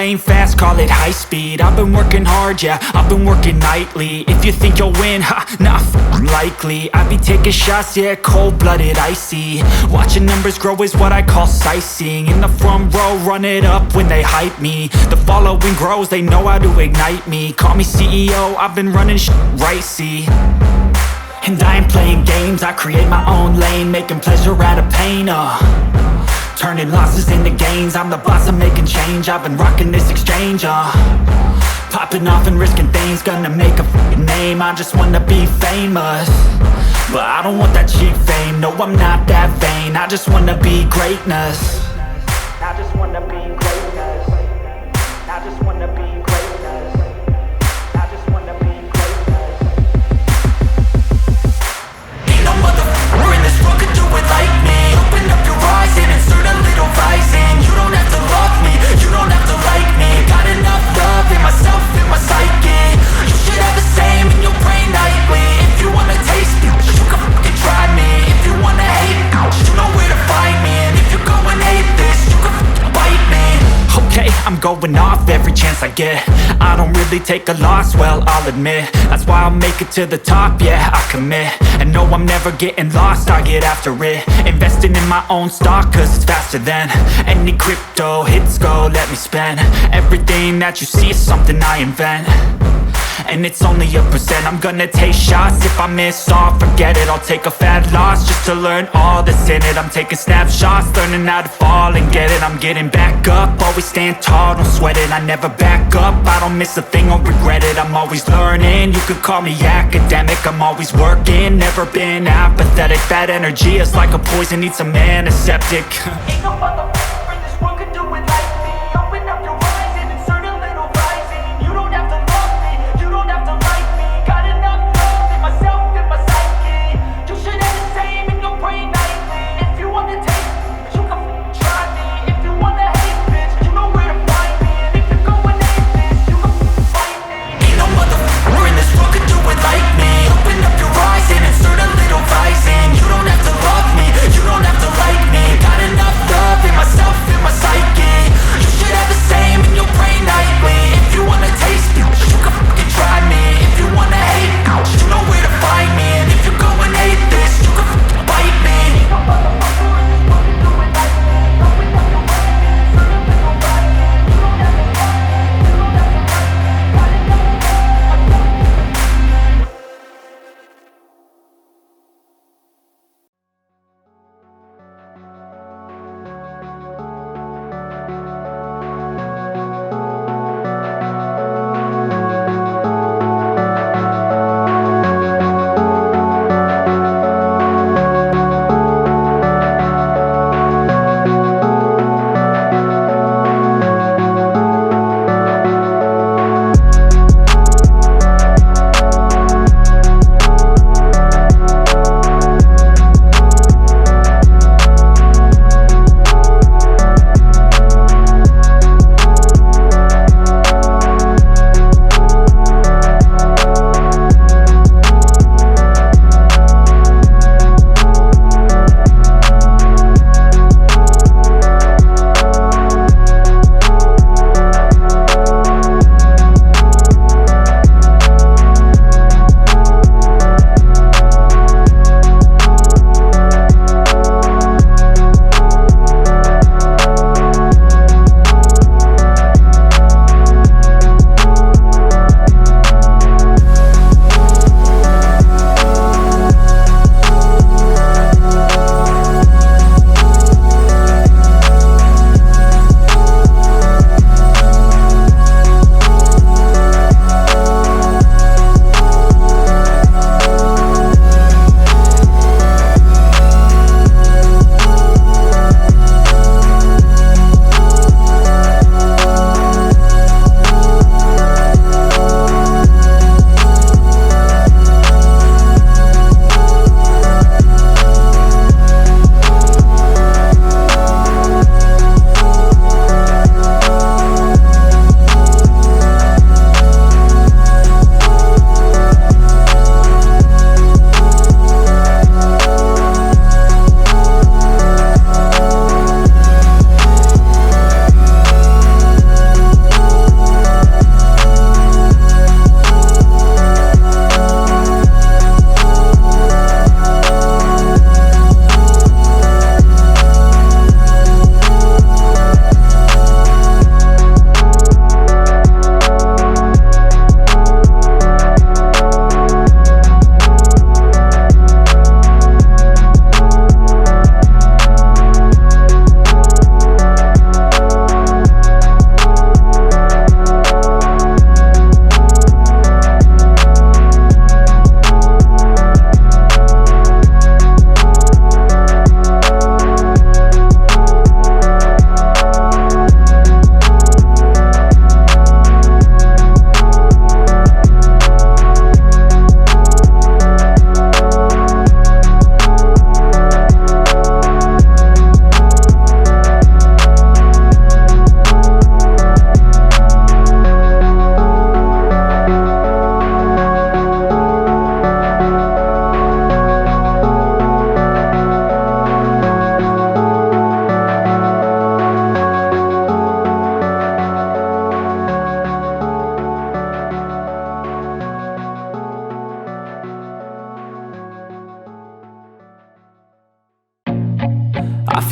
playing fast, call it high speed. I've been working hard, yeah, I've been working nightly. If you think you'll win, ha, nah, likely. I be taking shots, yeah, cold-blooded, icy. Watching numbers grow is what I call sightseeing. In the front row, run it up when they hype me. The following grows, they know how to ignite me. Call me CEO, I've been running right, see. And I ain't playing games, I create my own lane, making pleasure out of pain, turning losses into gains. I'm the boss, I'm making change. I've been rocking this exchange, popping off and risking things. Gonna make a f***ing name. I just wanna be famous, but I don't want that cheap fame. No, I'm not that vain. I just wanna be greatness. I just wanna be greatness. I just wanna be greatness. I just wanna be greatness. Ain't no motherfucker in this world could do it like me. Open up your eyes and insert a little rising. You don't have to love me, you don't have to like me. Got enough love in myself, in my psyche. You should have the same in your brain nightly. If you wanna taste me, you can fucking try me. If you wanna hate me, you know where to find me. And if you go and hate this, you can fucking bite me. Okay, I'm going off every chance I get. I don't really take a loss, well, I'll admit. That's why I'll make it to the top, yeah, I commit. And no, I'm never getting lost, I get after it. Investing in my own stock, cause it's faster than any crypto hits go, let me spend. Everything that you see is something I invent, and it's only a percent. I'm gonna take shots, if I miss all, forget it. I'll take a fat loss just to learn all that's in it. I'm taking snapshots, learning how to fall and get it. I'm getting back up, always stand tall, don't sweat it. I never back up, I don't miss a thing or regret it. I'm always learning, you could call me academic. I'm always working, never been apathetic. That energy is like a poison, needs some antiseptic. Ain't no motherfucker in this world could do it like me. Open up your eyes and insert a little rising. You don't have to love me, you don't have to like me. Got enough love in myself, in my psyche. You should have the same in your brain nightly. If you wanna taste me, you can try me. If you wanna hate bitch, you know where to find me. And if you go and hate this, you can fight me. Ain't no motherfucker in this world could do it like me. Open up your eyes and insert a little rising. You don't have to love me, you don't have to like me. Got enough love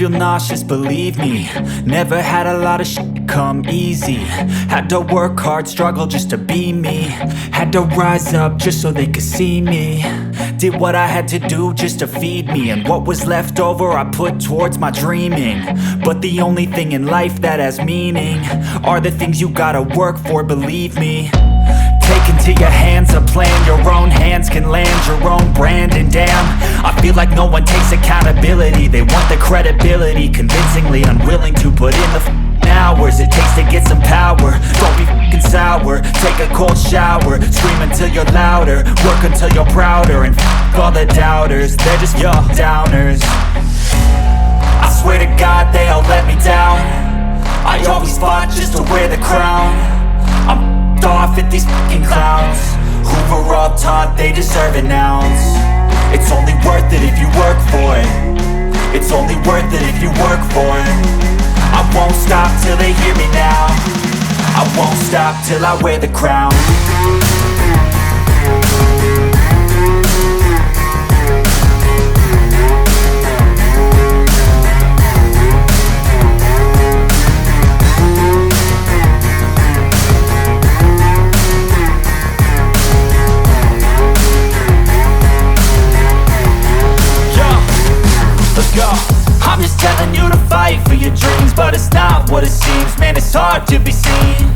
feel nauseous, believe me. Never had a lot of shit come easy. Had to work hard, struggle just to be me. Had to rise up just so they could see me. Did what I had to do just to feed me. And what was left over I put towards my dreaming. But the only thing in life that has meaning are the things you gotta work for, believe me. Take into your hands a plan. Your own hands can land your own brand. And damn, I feel like no one takes accountability. They want the credibility, convincingly unwilling to put in the hours it takes to get some power. Don't be f***ing sour. Take a cold shower. Scream until you're louder. Work until you're prouder. And f*** all the doubters, they're just your downers. I swear to God they all let me down. I always fought just to wear the crown. I'm off at these fucking clowns who were all taught they deserve an ounce. It's only worth it if you work for it. It's only worth it if you work for it. I won't stop till they hear me now. I won't stop till I wear the crown. I'm just telling you to fight for your dreams, but it's not what it seems. Man, it's hard to be seen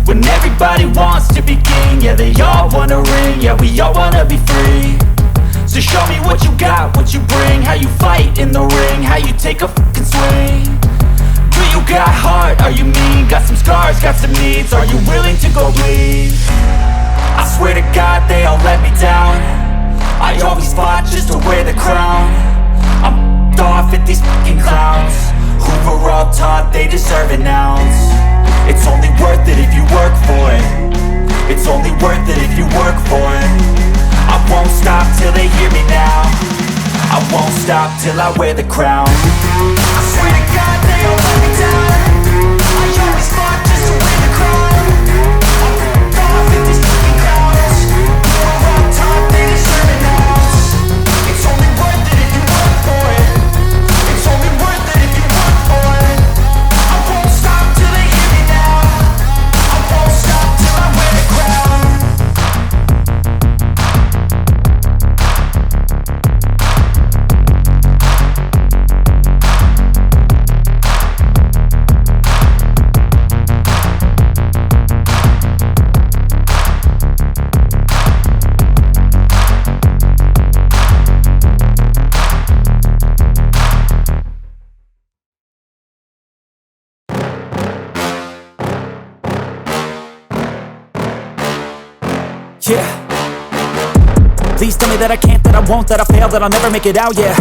when everybody wants to be king. Yeah, they all wanna ring, yeah, we all wanna be free. So show me what you got, what you bring, how you fight in the ring, how you take a fucking swing. Do you got heart, are you mean? Got some scars, got some needs, are you willing to go bleed? I swear to God they all let me down. I always fought just to wear the crown. I'm off at these fucking clowns who were all taught they deserve an ounce. It's only worth it if you work for it. It's only worth it if you work for it. I won't stop till they hear me now. I won't stop till I wear the crown. I swear to God they all let me down. I always fought just to wear the crown. I'm off at these fucking clowns who were all taught they deserve an ounce. It's only worth it if you work for it. It's only worth it if you work for it. I won't stop till they hear me now. I won't stop till I wear the crown. Yeah. Please tell me that I can't, that I won't, that I fail, that I'll never make it out, yeah.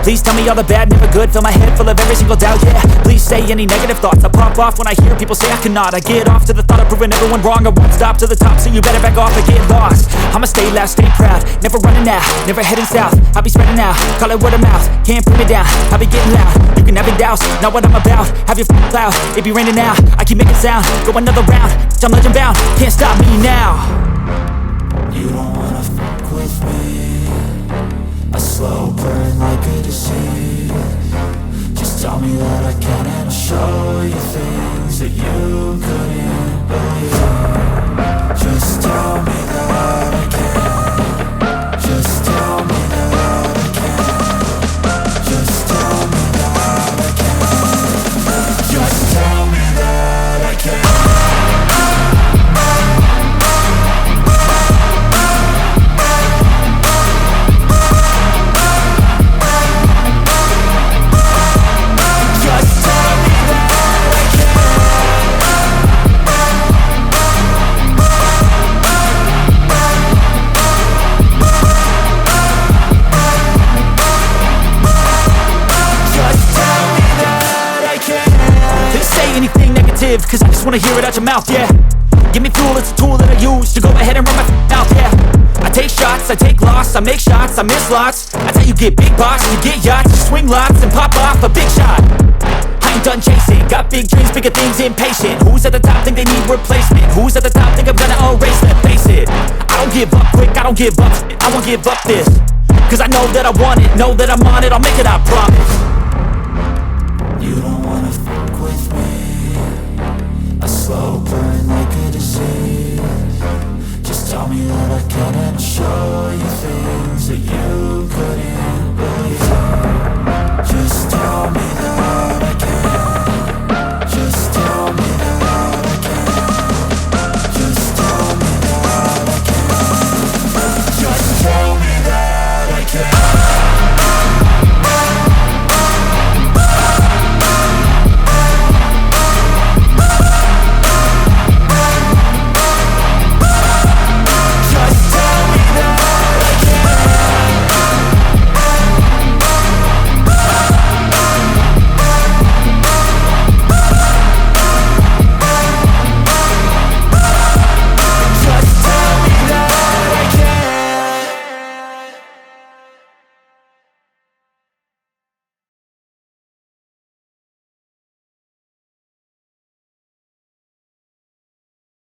Please tell me all the bad, never good, fill my head full of every single doubt, yeah. Please say any negative thoughts, I pop off when I hear people say I cannot. I get off to the thought of proving everyone wrong. I won't stop to the top, so you better back off or get lost. I'ma stay loud, stay proud, never running out, never heading south. I'll be spreading out, call it word of mouth, can't put me down, I'll be getting loud. You can have it douse, not what I'm about, have your f***ing cloud. It be raining now, I keep making sound, go another round, I'm legend bound, can't stop me now. You don't wanna fuck with me. A slow burn like a disease. Just tell me that I can and I'll show you things that you couldn't believe. Just tell me that I can. Just tell me that I can. Just tell me that I can. Just tell me that I can. Cause I just wanna hear it out your mouth, yeah. Give me fuel, it's a tool that I use to go ahead and run my mouth, yeah. I take shots, I take loss, I make shots, I miss lots. That's how you get big box, you get yachts, you swing lots and pop off a big shot. I ain't done chasing, got big dreams, bigger things, impatient. Who's at the top think they need replacement? Who's at the top think I'm gonna erase them? Face it, I don't give up quick, I don't give up shit, I won't give up this. Cause I know that I want it, know that I'm on it, I'll make it, I promise. You don't wanna fuck with me. A slow burn like a disease. Just tell me that I can and show you things that you could